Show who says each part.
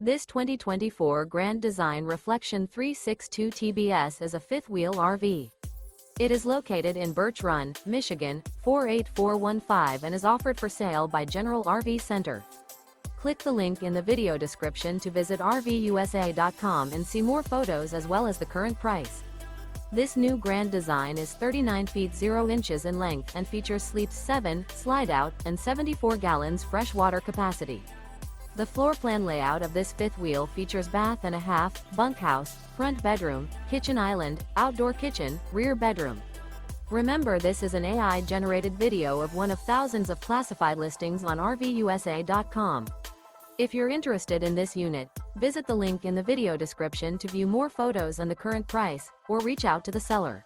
Speaker 1: This 2024 Grand Design Reflection 362 TBS is a fifth-wheel RV. It is located in Birch Run, Michigan, 48415 and is offered for sale by General RV Center. Click the link in the video description to visit RVUSA.com and see more photos as well as the current price. This new Grand Design is 39 feet 0 inches in length and features sleeps 7, Slideout, and 74 gallons fresh water capacity. The floor plan layout of this fifth wheel features bath and a half, bunkhouse, front bedroom, kitchen island, outdoor kitchen, rear bedroom. Remember, this is an AI-generated video of one of thousands of classified listings on RVUSA.com. If you're interested in this unit, visit the link in the video description to view more photos and the current price, or reach out to the seller.